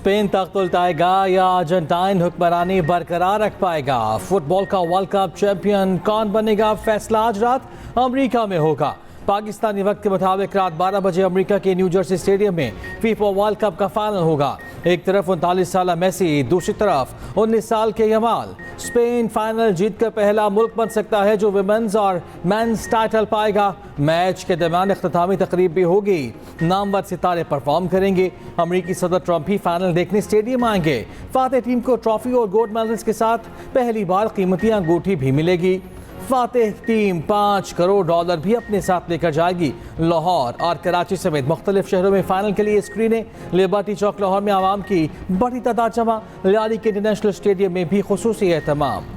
Spain तख्त उल्टाएगा या Argentine हुक्मरानी बरकरार रख पाएगा? फुटबॉल का वर्ल्ड कप चैंपियन कौन बनेगा, फैसला आज रात अमेरिका में होगा। पाकिस्तानी वक्त के मुताबिक रात 12 बजे अमेरिका के न्यू जर्सी स्टेडियम में फीफा वर्ल्ड कप का फाइनल होगा। एक तरफ 39 साल मेसी, दूसरी तरफ 19 साल के यमाल। स्पेन फाइनल जीतकर पहला मुल्क बन सकता है जो विमेंस और मेंस टाइटल पाएगा। मैच के दरमियान इख्तितामी तकरीब भी होगी। नामवर सितारे परफॉर्म करेंगे। अमेरिकी सदर ट्रंप भी फाइनल देखने स्टेडियम आएंगे। फातेह टीम को ट्रॉफी और गोल्ड मेडल्स के साथ पहली बार कीमती अंगूठी भी मिलेगी। फातेह टीम $5 करोड़ भी अपने साथ लेकर जाएगी। लाहौर और कराची समेत मुख्तलिफ शहरों में फाइनल के लिए स्क्रीनें। लिबर्टी चौक लाहौर में आवाम की बड़ी तादाद जमा। लियारी के इंटरनेशनल स्टेडियम में भी खुसूसी एहतमाम।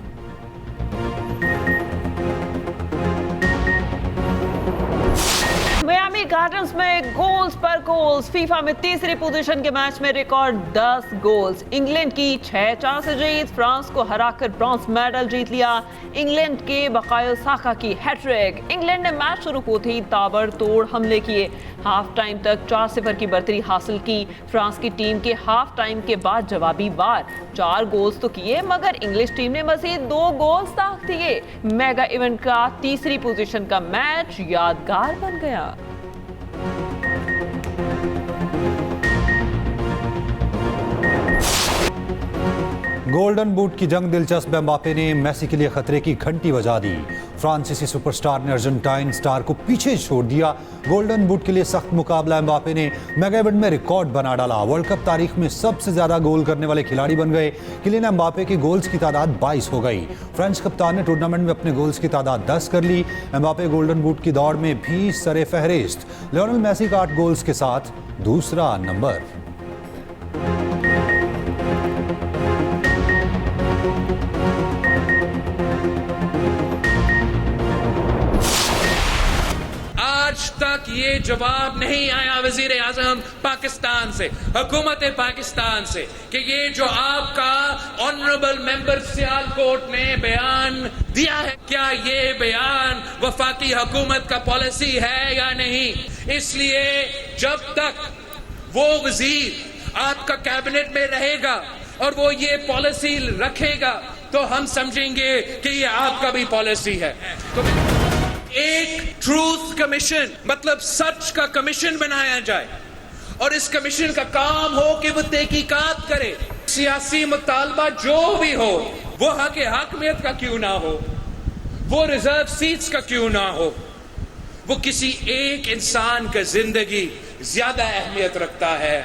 मियामी गार्डन्स में गोल्स पर गोल्स। फीफा में तीसरी पोजीशन के मैच में रिकॉर्ड 10 गोल्स। इंग्लैंड की 6-4 से जीत, फ्रांस को हराकर ब्रॉन्ज मेडल जीत लिया। इंग्लैंड के बकायो साका की हैट्रिक। इंग्लैंड ने मैच शुरू होते ही ताबड़तोड़ हमले किए। हाफ टाइम तक 4-0 की बढ़तरी हासिल की। फ्रांस की टीम के हाफ टाइम के बाद जवाबी वार 4 गोल्स तो किए, मगर इंग्लिश टीम ने मजीद 2 गोल्स दाग दिए। मेगा इवेंट का तीसरी पोजीशन का मैच यादगार बन गया। गोल्डन बूट की जंग दिलचस्प। एम्बापे ने मेसी के लिए खतरे की घंटी बजा दी। फ्रांसीसी सुपरस्टार ने अर्जेंटाइन स्टार को पीछे छोड़ दिया। गोल्डन बूट के लिए सख्त मुकाबला। एम्बापे ने मेगा इवेंट में रिकॉर्ड बना डाला। वर्ल्ड कप तारीख में सबसे ज्यादा गोल करने वाले खिलाड़ी बन गए। किलियन एम्बापे की गोल्स की तादाद 22 हो गई। फ्रेंच कप्तान ने टूर्नामेंट में अपने गोल्स की तादाद 10 कर ली। एम्बापे गोल्डन बूट की दौड़ में भी सरे फहरिस्त। लियोनेल मेसी का 8 गोल्स के साथ दूसरा नंबर। आज तक ये जवाब नहीं आया वजीर आजम पाकिस्तान से, हुकूमत पाकिस्तान से, कि ये जो आपका ऑनरेबल मेंबर सियालकोट ने बयान दिया है, क्या ये बयान वफाकी हुकूमत का पॉलिसी है या नहीं। इसलिए जब तक वो वजीर आपका कैबिनेट में रहेगा और वो ये पॉलिसी रखेगा तो हम समझेंगे कि ये आपका भी पॉलिसी है। तो एक ट्रूथ कमीशन, मतलब सच का कमीशन बनाया जाए और इस कमीशन का काम हो कि वो तहकीकात करे। सियासी मुतालबा जो भी हो, वो हक हाकमियत का क्यों ना हो, वो रिजर्व सीट्स का क्यों ना हो, वो किसी एक इंसान का जिंदगी ज्यादा अहमियत रखता है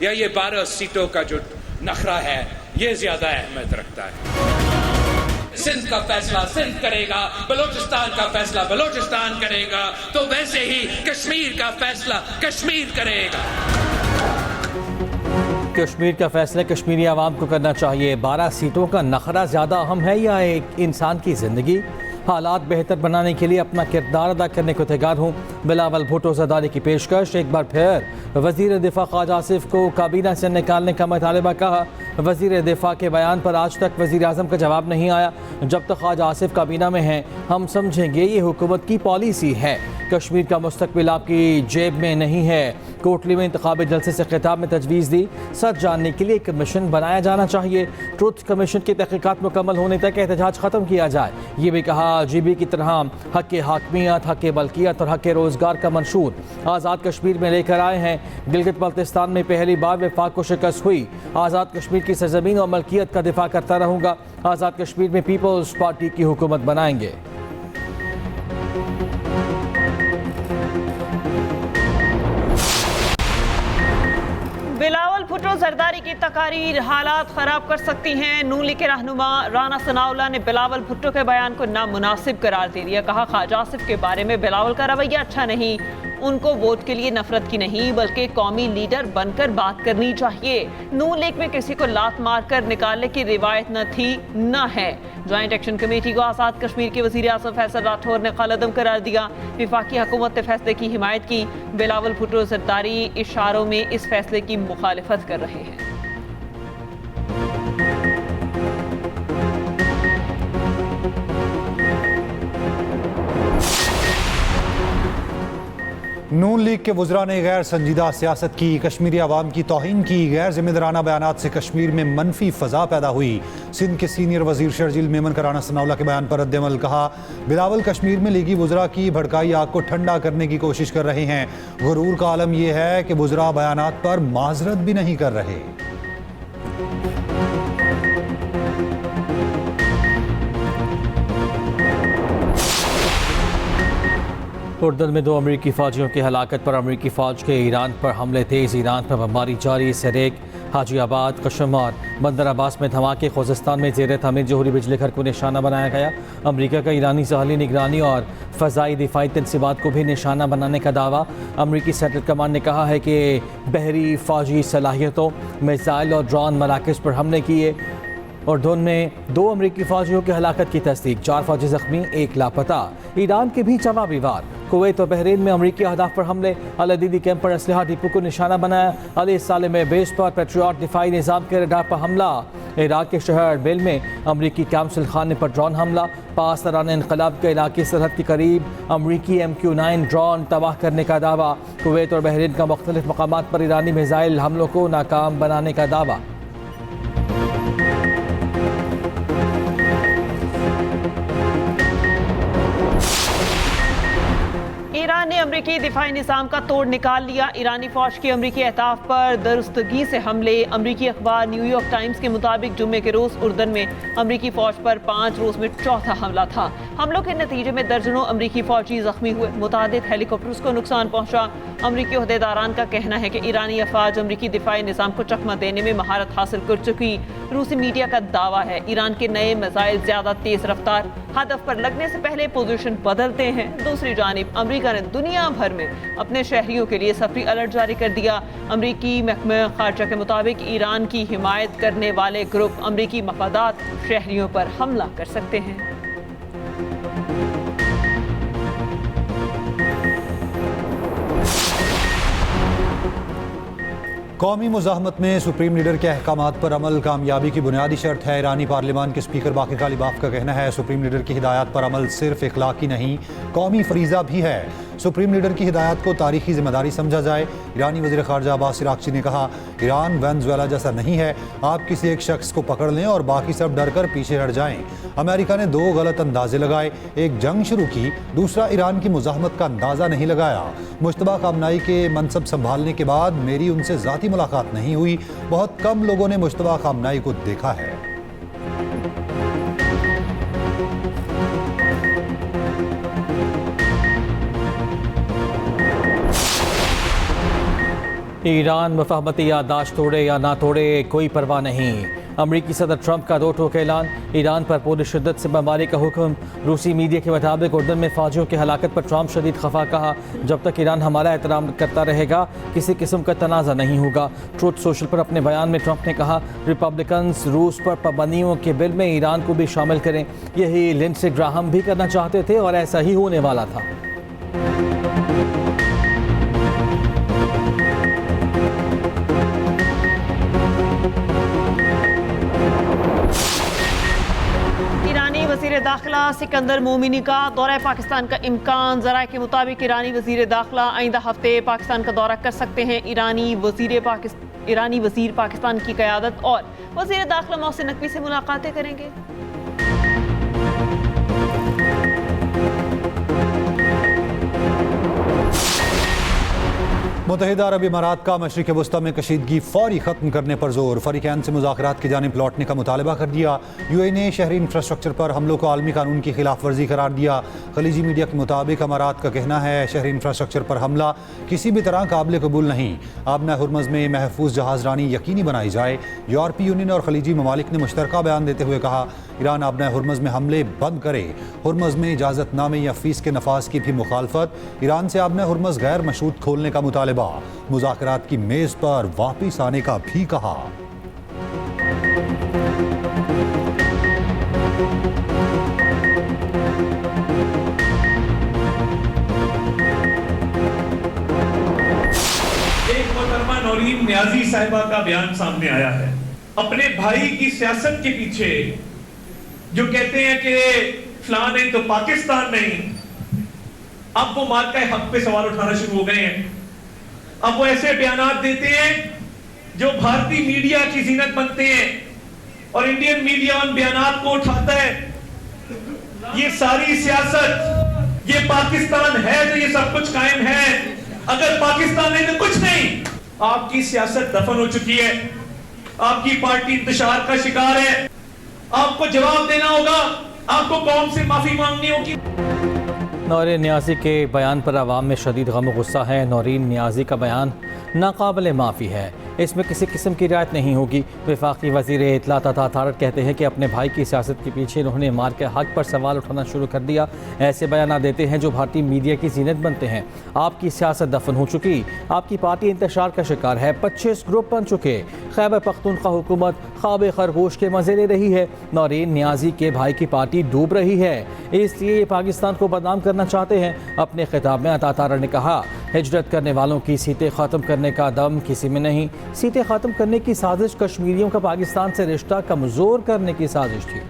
या ये 12 सीटों का जो नखरा है ये ज्यादा अहमियत रखता है। सिंध का फैसला सिंध करेगा, बलोचिस्तान का फैसला बलोचिस्तान करेगा, तो वैसे ही कश्मीर का फैसला कश्मीर करेगा। कश्मीर का फैसला कश्मीरी आवाम को करना चाहिए। 12 सीटों का नखरा ज़्यादा अहम है या एक इंसान की ज़िंदगी? हालात बेहतर बनाने के लिए अपना किरदार अदा करने को तैयार हूँ। बिलावल भुट्टो ज़रदारी की पेशकश। एक बार फिर वज़ीर दिफा ख्वाजा आसिफ को काबीना से निकालने का मुतालबा कहा। वज़ीर दिफा के बयान पर आज तक वज़ीर आज़म का जवाब नहीं आया। जब तक ख्वाजा आसिफ काबीना में हैं हम समझेंगे ये हुकूमत की पॉलिसी है। कश्मीर का मुस्तकबिल आपकी जेब में नहीं है। कोटली में इंतखाबी जलसे से खिताब में तजवीज़ दी, सच जानने के लिए एक कमीशन बनाया जाना चाहिए। ट्रुथ कमीशन की तहकीकात मुकम्मल होने तक एहतजाज ख़त्म किया जाए। ये भी कहा जीबी की तरह हक़ हाकमियत, हक़ मलकियत और हक़ रोज़गार का मंशूर आज़ाद कश्मीर में लेकर आए हैं। गिलगित बल्तिस्तान में पहली बार वफाक को शिकस्त हुई। आज़ाद कश्मीर की सरज़मीन और मलकियत का दिफा करता रहूँगा। आज़ाद कश्मीर में पीपल्स पार्टी की हुकूमत बनाएंगे। बिलावल भुट्टो जरदारी की तकारीर हालात खराब कर सकती हैं। नून लीग के रहनुमा राना सनाउल्लाह ने बिलावल भुट्टो के बयान को नामुनासिब करार दे दिया। कहा ख्वाजा आसिफ के बारे में बिलावल का रवैया अच्छा नहीं। उनको वोट के लिए नफरत की नहीं बल्कि कौमी लीडर बनकर बात करनी चाहिए। नून लीग में किसी को लात मारकर निकालने की रिवायत न थी न है। ज्वाइंट एक्शन कमेटी को आज़ाद कश्मीर के वज़ीर आज़म फैसल राठौर ने कलअदम करार दिया। वफाकी हुकूमत ने फैसले की हिमायत की। बिलावल भुट्टो जरदारी इशारों में इस फैसले की मुखालिफत कर रहे हैं। नून लीग के वज़रा ने गैर संजीदा सियासत की, कश्मीरी अवाम की तौहीन की, गैर जिम्मेदाराना बयानात से कश्मीर में मनफी फ़ज़ा पैदा हुई। सिंध के सीनियर वज़ीर शर्जील मेमन का राना सनाउल्लाह के बयान पर रद्द-ए-अमल, कहा बिलावल कश्मीर में लीगी वज़रा की भड़काई आग को ठंडा करने की कोशिश कर रहे हैं। गुरूर का आलम यह है कि वज़रा बयानात पर माजरत भी नहीं कर रहे। उर्दन में 2 अमरीकी फ़ौजियों की हलाकत पर अमरीकी फ़ौज के ईरान पर हमले तेज़, ईरान पर बमबारी जारी। सरेक, हाजीआबाद, कशम और बंदर अब्बास में धमाके। खुज़स्तान में ज़ेर तमीर जोहरी बिजली घर को निशाना बनाया गया। अमरीका का ईरानी सहली निगरानी और फ़ज़ाई दिफाई तनसीबात को भी निशाना बनाने का दावा। अमरीकी सेंट्रल कमांड ने कहा है कि बहरी फ़ौजी सलाहियतों, मिसाइल और ड्रोन मराकज़ पर हमले किए। उर्दन में 2 अमरीकी फ़ौजियों की हलाकत की तस्दीक, 4 फ़ौजी ज़ख्मी, 1 लापता। ईरान के भी जवाबी वार। कुवैत और बहरीन में अमरीकी अहदाफ पर हमले। अल-अदीदी कैंप पर असलहा डिपो को निशाना बनाया। अली साले में बेस पर पेट्रियट दिफाई निज़ाम के रडार पर हमला। इराक के शहर बेल में अमरीकी कैंसल खाने पर ड्रोन हमला। पास दौरान इनकलाब के इलाके सरहद के करीब अमरीकी MQ-9 ड्रोन तबाह करने का दावा। कुवैत और बहरीन का मुख्तलिफ मकामात पर ईरानी मिसाइल हमलों को नाकाम बनाने का दावा। ईरान ने अमरीकी दिफाई निज़ाम का तोड़ निकाल लिया। ईरानी फौज की अमरीकी अहदाफ पर दुरुस्तगी से हमले। अमरीकी अखबार न्यूयॉर्क टाइम्स के मुताबिक जुम्मे के रोज़ उर्दन में अमरीकी फौज पर 5 रोज़ में चौथा हमला था। हमलों के नतीजे में दर्जनों अमरीकी फौजी जख्मी हुए। मुतादिद हेलीकॉप्टर्स को नुकसान पहुंचा। अमरीकी ओहदेदारान का कहना है कि ईरानी अफवाज अमरीकी दिफाई निज़ाम को चकमा देने में महारत हासिल कर चुकी। रूसी मीडिया का दावा है ईरान के नए मिसाइल ज़्यादा तेज़ रफ्तार, हदफ पर लगने से पहले पोजीशन बदलते हैं। दूसरी जानिब अमरीका ने दुनिया भर में अपने शहरियों के लिए सफरी अलर्ट जारी कर दिया। अमरीकी महकमा खारजा के मुताबिक ईरान की हिमायत करने वाले ग्रुप अमरीकी मफादात शहरियों पर हमला कर सकते हैं। कौमी मुज़ाहमत में सुप्रीम लीडर के अहकामात पर अमल कामयाबी की बुनियादी शर्त है। ईरानी पार्लियामान के स्पीकर बाकिर कालिबाफ का कहना है सुप्रीम लीडर की हिदायत पर अमल सिर्फ इखलाकी नहीं, कौमी फरीज़ा भी है। सुप्रीम लीडर की हिदायत को तारीखी जिम्मेदारी समझा जाए। ईरानी वज़ीर ख़ारजा अब्बास इराक़ची ने कहा ईरान वेनेज़ुएला जैसा नहीं है, आप किसी एक शख्स को पकड़ लें और बाकी सब डर कर पीछे हट जाएं। अमेरिका ने 2 गलत अंदाजे लगाए, एक जंग शुरू की, दूसरा ईरान की मुज़ाहमत का अंदाज़ा नहीं लगाया। मुश्तबा खामनाई के मनसब संभालने के बाद मेरी उनसे ज़ाती मुलाकात नहीं हुई, बहुत कम लोगों ने मुश्तबा खामनाई को देखा है। ईरान मुफाहमती याददाश्त तोड़े या ना तोड़े कोई परवाह नहीं। अमरीकी सदर ट्रंप का 2 टोक ऐलान। ईरान पर पूरी शिद्दत से बमबारी का हुक्म। रूसी मीडिया के मुताबिक उर्दन में फ़ौजियों की हलाकत पर ट्रंप शदीद खफा, कहा जब तक ईरान हमारा एहतराम करता रहेगा किसी किस्म का तनाज़ा नहीं होगा। ट्रुथ सोशल पर अपने बयान में ट्रंप ने कहा रिपब्लिकन्स रूस पर पाबंदियों के बिल में ईरान को भी शामिल करें। यही लिंडसे ग्राहम भी करना चाहते थे और ऐसा ही होने वाला था। वज़ीर दाखिला सिकंदर मोमिनी का दौरा पाकिस्तान का इम्कान। ज़राए के मुताबिक ईरानी वज़ीर दाखिला आइंदा हफ्ते पाकिस्तान का दौरा कर सकते हैं। ईरानी वज़ीर पाकिस्तान की क़यादत और वज़ीर दाखिला मोहसिन नकवी से मुलाकातें करेंगे। मुत्तहिदा अरब इमारात का मशरिक़ वस्ता में कशीदगी फौरी ख़त्म करने पर जोर। फरीक़ैन से मुज़ाकरात की जानिब लौटने का मुतालबा कर दिया। UAE ने शहरी इंफ्रास्ट्रक्चर पर हमलों को आलमी कानून की खिलाफ वर्जी करार दिया। खलीजी मीडिया के मुताबिक अमारात का कहना है शहरी इंफ्रास्ट्रक्चर पर हमला किसी भी तरह काबिल कबूल नहीं। आबना हुर्मज़ में महफूज जहाज़रानी यकीनी बनाई जाए। यूरोपीय यूनियन और खलीजी ममालिक ने मुश्तरका बयान देते हुए कहा ईरान आबना हुर्मज़ में हमले बंद करे। हुर्मज़ में इजाज़तनामे या फ़ीस के नफाज की भी मुखालफत। ईरान से आबना हुर्मज़ गैर मशरूत खोलने का मुतालबा। मुज़ाकरात की मेज़ पर वापिस आने का भी कहा। एक मोहतरमा नौरीन न्याजी साहिबा का बयान सामने आया है अपने भाई की सियासत के पीछे, जो कहते हैं कि फलां नहीं तो पाकिस्तान नहीं। अब वो मार्का हक पे सवाल उठाना शुरू हो गए हैं। अब वो ऐसे बयानात देते हैं जो भारतीय मीडिया की जीनत बनते हैं और इंडियन मीडिया उन बयानात को उठाता है। ये सारी सियासत, ये पाकिस्तान है तो ये सब कुछ कायम है, अगर पाकिस्तान नहीं तो कुछ नहीं। आपकी सियासत दफन हो चुकी है, आपकी पार्टी इंतशार का शिकार है। आपको जवाब देना होगा, आपको कौम से माफी मांगनी होगी। नौरीन नियाज़ी के बयान पर आवाम में शदीद गम गुस्सा है। नौरीन नियाज़ी का बयान नाकाबिल माफ़ी है, इसमें किसी किस्म की रियायत नहीं होगी। वफाकी वज़ीर इत्तला तथा अथारत कहते हैं कि अपने भाई की सियासत के पीछे उन्होंने मार के हक पर सवाल उठाना शुरू कर दिया। ऐसे बयान देते हैं जो भारतीय मीडिया की जीनत बनते हैं। आपकी सियासत दफन हो चुकी, आपकी पार्टी इंतशार का शिकार है, 25 ग्रुप बन चुके। खैबर पख्तूनख्वा हुकूमत ख्वाब खरगोश के मज़े ले रही है। नौरीन नियाज़ी के भाई की पार्टी डूब रही है, इसलिए ये पाकिस्तान को बदनाम करना चाहते हैं। अपने खिताब में अतातारा ने कहा, हिजरत करने वालों की सीटें ख़त्म करने का दम किसी में नहीं। सीटें ख़त्म करने की साजिश कश्मीरियों का पाकिस्तान से रिश्ता कमज़ोर करने की साजिश थी।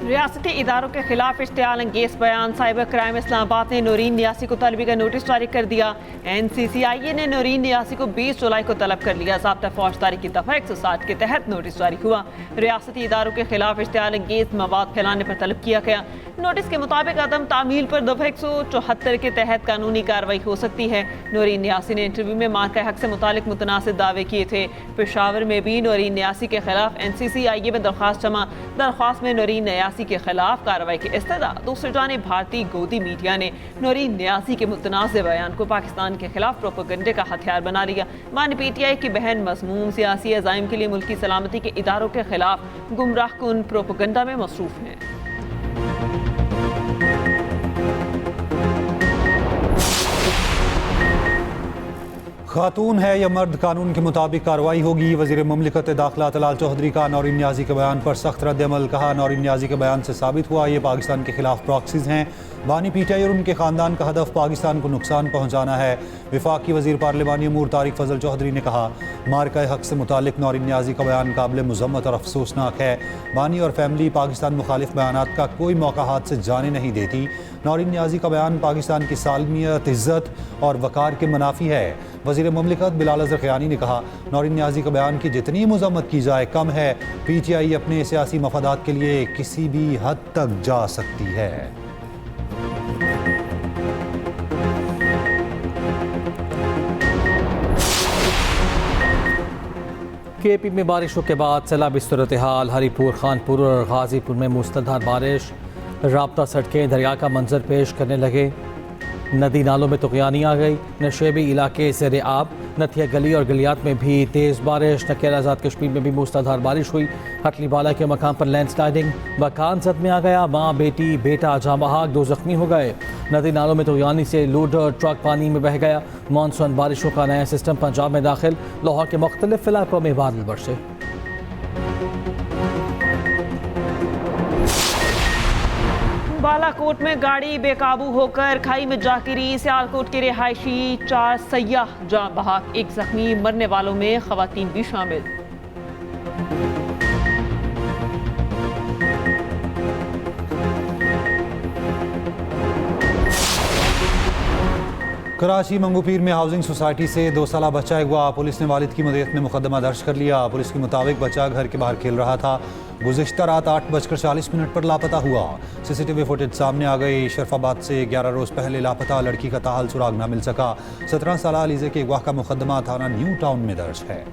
रियासती इदारों के खिलाफ इश्तियाल अंगेज बयान। साइबर क्राइम इस्लामाबाद ने नौरीन नियाज़ी को तलबी का नोटिस जारी कर दिया। NCCIA ने नौरीन नियाज़ी को 20 जुलाई को तलब कर लिया। ज़ाब्ता फौजदारी की दफ़ा 160 के तहत नोटिस जारी हुआ। रियासती इदारों के खिलाफ इश्तियाल अंगेज मवाद फैलाने पर तलब किया गया। नोटिस के मुताबिक अदम तामील पर दफ़ा 174 के तहत कानूनी कार्रवाई हो सकती है। नौरीन नियाज़ी ने इंटरव्यू में मार्का हक से मुतालिक मुतनासिब दावे किए थे। पेशावर में भी नौरीन नियाज़ी के खिलाफ NCCIA में दरख्वास्त जमा। दरख्वास्त में नौरीन नियाज़ी के खिलाफ कार्रवाई की इस्तदा। दूसरी जानिब भारतीय गोदी मीडिया ने नौरीन नियाज़ी के मुतनाज़ बयान को पाकिस्तान के खिलाफ प्रोपेगेंडे का हथियार बना लिया। मानी PTI की बहन मज़मूम सियासी अज़ाइम के लिए मुल्की सलामती के इदारों के खिलाफ गुमराह कुन प्रोपेगेंडा में मसरूफ़ हैं। खातून है या मर्द, कानून के मुताबिक कार्रवाई होगी। वज़ीर मुमलिकत दाखिला तलाल चौधरी का नौरीन नियाज़ी के बयान पर सख्त रद्द-ए-अमल। कहा, नौरीन नियाज़ी के बयान से साबित हुआ ये पाकिस्तान के खिलाफ प्रॉक्सीज़ हैं। बानी PTI और उनके ख़ानदान का हदफ पाकिस्तान को नुकसान पहुँचाना है। वफाकी वज़ीर पार्लिमानी अमूर तारिक फ़ज़ल चौधरी ने कहा, मार्का हक से मुतालिक नौरीन नियाज़ी का बयान काबिल मुज़म्मत और अफसोसनाक है। बानी और फैमिली पाकिस्तान मुखालिफ बयानात का कोई मौका हाथ से जाने नहीं देती। नौरीन नियाज़ी का बयान पाकिस्तान की सालमियत, इज़्ज़त और वक़ार के मुनाफी है। वज़ीर मुमलिकत बिलाल अज़हर ख़यानी ने कहा, नौरीन नियाज़ी का बयान की जितनी मुज़म्मत की जाए कम है। PTI अपने सियासी मफादात के लिए किसी भी हद तक जा सकती है। KP में बारिशों के बाद सैलाबी सूरत हाल। हरीपुर, खानपुर और गाजीपुर में मूसलाधार बारिश। राब्ता सड़कें दरिया का मंजर पेश करने लगे। नदी नालों में तुग़यानी आ गई। नशेबी इलाके ज़ेर आब। नथिया गली और गलियात में भी तेज़ बारिश। नकेला आज़ाद कश्मीर में भी मूसलाधार बारिश हुई। हटली बाला के मकान पर लैंडस्लाइडिंग, मकान जद में आ गया। माँ, बेटी, बेटा जाँ बहाक 2 ज़ख्मी हो गए। नदी नालों में तुग़यानी से लोडर ट्रक पानी में बह गया। मानसून बारिशों का नया सिस्टम पंजाब में दाखिल। लाहौर के मुख्तलिफ इलाकों में बादल बरसे। बालाकोट में गाड़ी बेकाबू होकर खाई में जा गिरी। सियालकोट के रिहायशी 4 सयाह जाँ बहाक, 1 जख्मी। मरने वालों में ख़वातीन भी शामिल। कराची मंगूपीर में हाउसिंग सोसाइटी से 2 साला बच्चा अगवा। पुलिस ने वालिद की मदीयत में मुकदमा दर्ज कर लिया। पुलिस के मुताबिक बच्चा घर के बाहर खेल रहा था। गुज़िश्ता रात 8:40 पर लापता हुआ। CCTV फुटेज सामने आ गई। शरफाबाद से 11 रोज़ पहले लापता लड़की का ताहाल सुराग न मिल सका। 17 साला अलीज़े के अगवा का मुकदमा थाना न्यू टाउन में दर्ज है।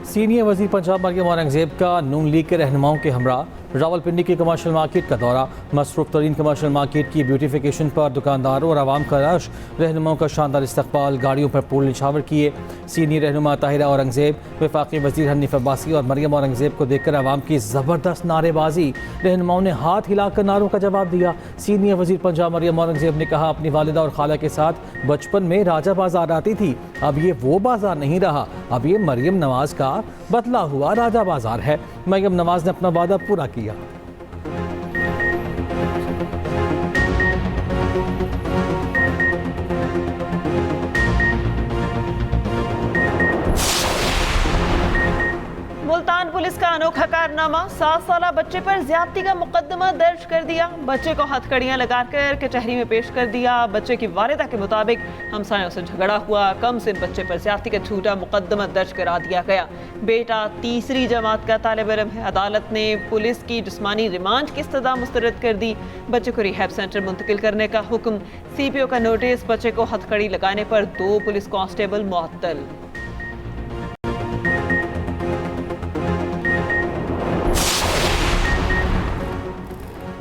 सीनियर वज़ीर पंजाब मरियम औरंगज़ेब का नून लीग के रहनुमाओं के हमरा रावलपिंडी की कमर्शियल मार्केट का दौरा। मसरूफ़ तरीन कमर्शियल मार्केट की ब्यूटिफिकेशन पर दुकानदारों और आवाम का रश। रहनुमाओं का शानदार इस्तकबाल, गाड़ियों पर फूल निछावर किए। सीनियर रहनुमा ताहिरा औरंगज़ेब, वफाकी वज़ीर हनीफ अब्बासी और मरियम औरंगज़ेब को देखकर आवाम की ज़बरदस्त नारेबाजी। रहनुमाओं ने हाथ हिलाकर नारों का जवाब दिया। सीनियर वज़ीर पंजाब मरियम औरंगज़ेब ने कहा, अपनी वालिदा और खाला के साथ बचपन में राजा बाज़ार आती थी। अब ये वो बाज़ार नहीं रहा, अब ये मरियम नवाज़ का बदला हुआ राजा बाज़ार है। मरियम नवाज ने अपना वादा पूरा किया। मुल्तान पुलिस का अनोखा कारनामा, 7 साला बच्चे पर ज्यादती का मुकदमा दर्ज कर दिया। बच्चे को हथकड़ियां लगाकर कचहरी में पेश कर दिया। बच्चे की वालिदा के मुताबिक हमसायों से झगड़ा हुआ, कम से बच्चे पर ज्यादती का झूठा मुकदमा दर्ज करा दिया गया। बेटा तीसरी जमात का तालिब इल्म है। अदालत ने पुलिस की जिस्मानी रिमांड की इस्तदा मुस्तरद कर दी। बच्चे को रिहैब सेंटर मुंतकिल करने का हुक्म। CPO का नोटिस, बच्चे को हथकड़ी लगाने पर 2 पुलिस कांस्टेबल मुअत्तल।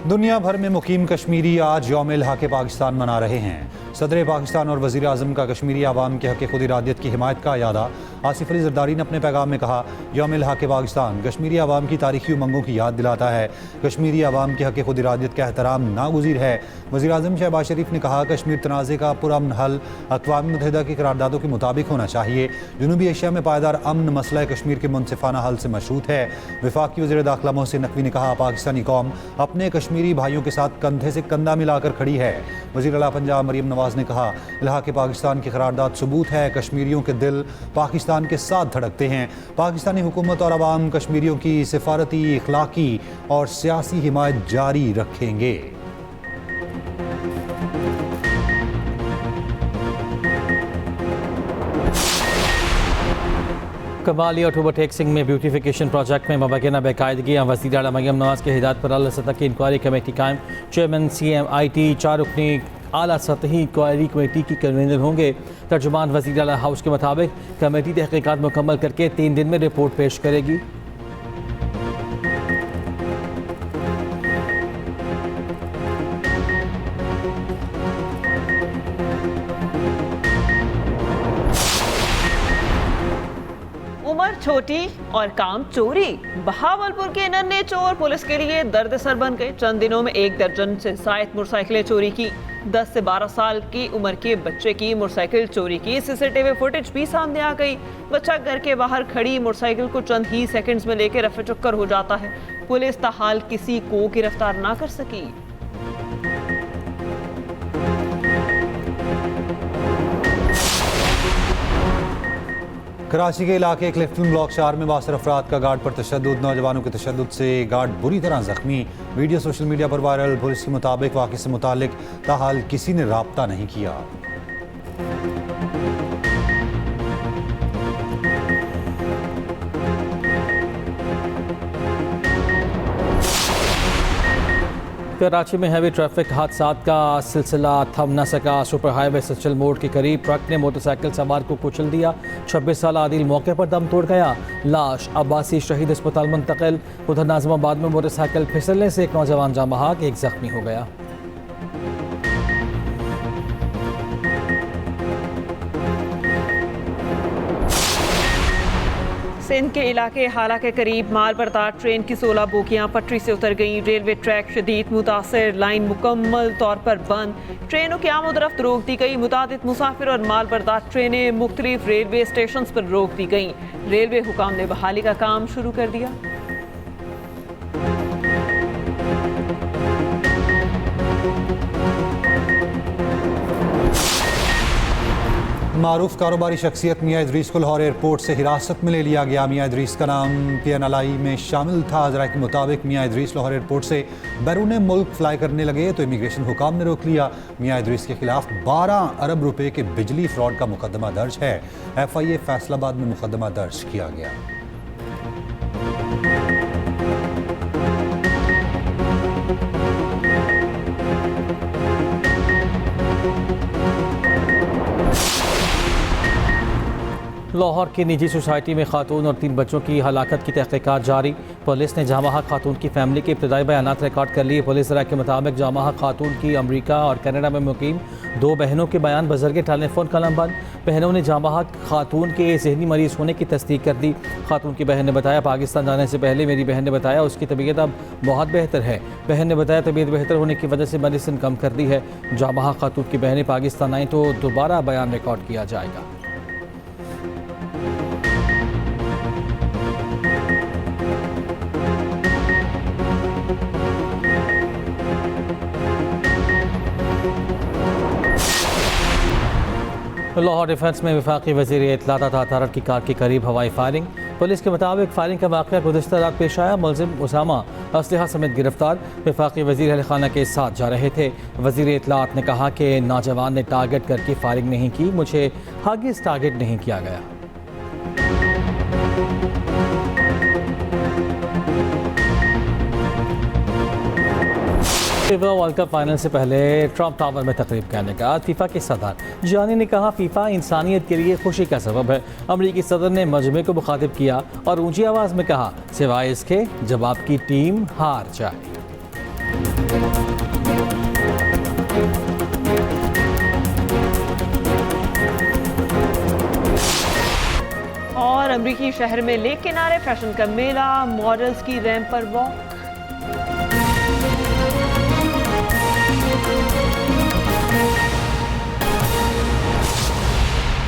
दुनिया भर में मुकीम कश्मीरी आज यौम-ए-हक़ पाकिस्तान मना रहे हैं। सदर पाकिस्तान और वज़ीर आज़म का कश्मीरी आवाम के हक़ खुद इरादियत की हिमायत का यादा आसिफ अली ज़रदारी ने अपने पैगाम में कहा, यौम-ए-हक़ पाकिस्तान कश्मीरी आवाम की तारीखी उमंगों की याद दिलाता है। कश्मीरी आवाम के हक़ खुद इरादियत का एहतराम नागुज़ीर है। वज़ीर आज़म शहबाज शरीफ ने कहा, कश्मीर तनाज़े का पुरअमन हल अक़वाम मुत्तहिदा की करारदादों के मुताबिक होना चाहिए। जनूबी एशिया में पायदार अमन मसला कश्मीर के मुनसिफ़ाना हल से मशरूत है। वफाकी वज़ीर दाखिला मोहसिन नकवी ने कहा, पाकिस्तानी कौम अपने कश्मीरी भाइयों के साथ कंधे से कंधा मिलाकर खड़ी है। वज़ीर आला पंजाब मरियम नवाज ने कहा, इल्हाक़ पाकिस्तान की करारदाद सबूत है, कश्मीरियों के दिल पाकिस्तान के साथ धड़कते हैं। पाकिस्तानी हुकूमत और अवाम कश्मीरियों की सिफारती, इखलाकी और सियासी हिमायत जारी रखेंगे। कबाली और ओवरटेक्सिंग में ब्यूटिफिकेशन प्रोजेक्ट में मुबैना बेकायदगियाँ, वज़ीर आला मरियम नवाज की हिदायत पर आला सतह की इंक्वायरी कमेटी कायम। चेयरमैन CMIT 4 रुकनी आला सतही इंक्वायरी कमेटी की कन्वीनर होंगे। तर्जुमान वज़ीर आला हाउस के मुताबिक कमेटी तहकीकात मुकम्मल करके 3 दिन में रिपोर्ट पेश करेगी। उम्र छोटी और काम चोरी। बहावलपुर के नन्हे चोर पुलिस के लिए दर्द सर बन गए। चंद दिनों में 1 दर्जन से ज़ायद मोटरसाइकिलें चोरी की। 10 से 12 साल की उम्र के बच्चे की मोटरसाइकिल चोरी की CCTV फुटेज भी सामने आ गई। बच्चा घर के बाहर खड़ी मोटरसाइकिल को चंद ही सेकंड्स में लेकर रफे चक्कर हो जाता है। पुलिस ताहाल किसी को गिरफ्तार ना कर सकी। कराची के इलाके क्लिफ्टन ब्लॉक 4 में बासर अफराद का गार्ड पर तशद्दुद। नौजवानों के तशद्दुद से गार्ड बुरी तरह जख्मी। वीडियो सोशल मीडिया पर वायरल। पुलिस के मुताबिक वाक़े से मुतालिक ताहाल किसी ने राब्ता नहीं किया। कराची में हैवी ट्रैफिक हादसात का सिलसिला थम न सका। सुपर हाईवे सचल मोड़ के करीब ट्रक ने मोटरसाइकिल सवार को कुचल दिया। 26 साल आदिल मौके पर दम तोड़ गया। लाश अब्बासी शहीद अस्पताल मुंतकिल। उधर नाज़िमाबाद में मोटरसाइकिल फिसलने से एक नौजवान जाँ बहक, एक जख्मी हो गया। सिंध के इलाके हाला के करीब माल बरदार ट्रेन की 16 बोगियां पटरी से उतर गईं। रेलवे ट्रैक शदीद मुतासर, लाइन मुकम्मल तौर पर बंद। ट्रेनों की आमद-ओ-रफ्त रोक दी गई। मुतादिद मुसाफिर और माल बरदार ट्रेनें मुख्तलिफ रेलवे स्टेशन पर रोक दी गईं। रेलवे हुकाम ने बहाली का काम शुरू कर दिया। मारूफ कारोबारी शख्सियत मियाँ इदरीस को लाहौर एयरपोर्ट से हिरासत में ले लिया गया। मियाँ इदरीस का नाम PNLI में शामिल था। ज़राए के मुताबिक मियाँ इदरीस लाहौर एयरपोर्ट से बैरून मुल्क फ्लाई करने लगे तो इमिग्रेशन हुकाम ने रोक लिया। मियाँ इदरीस के खिलाफ 12 अरब रुपए के बिजली फ्रॉड का मुकदमा दर्ज है। FIA फैसलाबाद में मुकदमा दर्ज किया गया। लाहौर की निजी सोसाइटी में खातून और 3 बच्चों की हलाकत की तहकीकात जारी। पुलिस ने जाँ बहक खातून की फैमिली के इब्तदाई बयानात रिकॉर्ड कर लिए। पुलिस ज़राए के मुताबिक जाँ बहक खातून की अमरीका और कनाडा में मुकीम 2 बहनों के बयान बजरगे टेलीफोन कलम बंद। बहनों ने जाँ बहक खातून के जहनी मरीज़ होने की तस्दीक कर दी। खातून की बहन ने बताया, पाकिस्तान जाने से पहले मेरी बहन ने बताया उसकी तबीयत अब बहुत बेहतर है। बहन ने बताया तबीयत बेहतर होने की वजह से मेडिसिन कम कर दी है। जाँ बहक खातून की बहनें पाकिस्तान आई तो दोबारा बयान रिकॉर्ड किया जाएगा। लाहौर डिफेंस में वफाकी वज़ीर इत्तलात अतारत की कार के करीब हवाई फायरिंग। पुलिस के मुताबिक फायरिंग का वाक़या गुज़िश्ता रात पेश आया। मुलजिम उसामा असलहा समेत गिरफ्तार। वफाकी वज़ीर अहल खाना के साथ जा रहे थे। वज़ीर इत्तलात ने कहा कि नौजवान ने टारगेट करके फायरिंग नहीं की, मुझे हरगिज़ टारगेट नहीं किया गया। फीफा वर्ल्ड कप फाइनल से पहले ट्रंप टावर में तकरीब करने का फीफा के सदर जियानी ने कहा, फीफा इंसानियत के लिए खुशी का सबब है। अमरीकी सदर ने मजमे को मुखातिब किया और ऊंची आवाज़ में कहा, सिवाय इसके जब आपकी टीम हार जाए। और अमरीकी शहर में लेक किनारे फैशन का मेला, मॉडल्स की रैंप पर वॉक।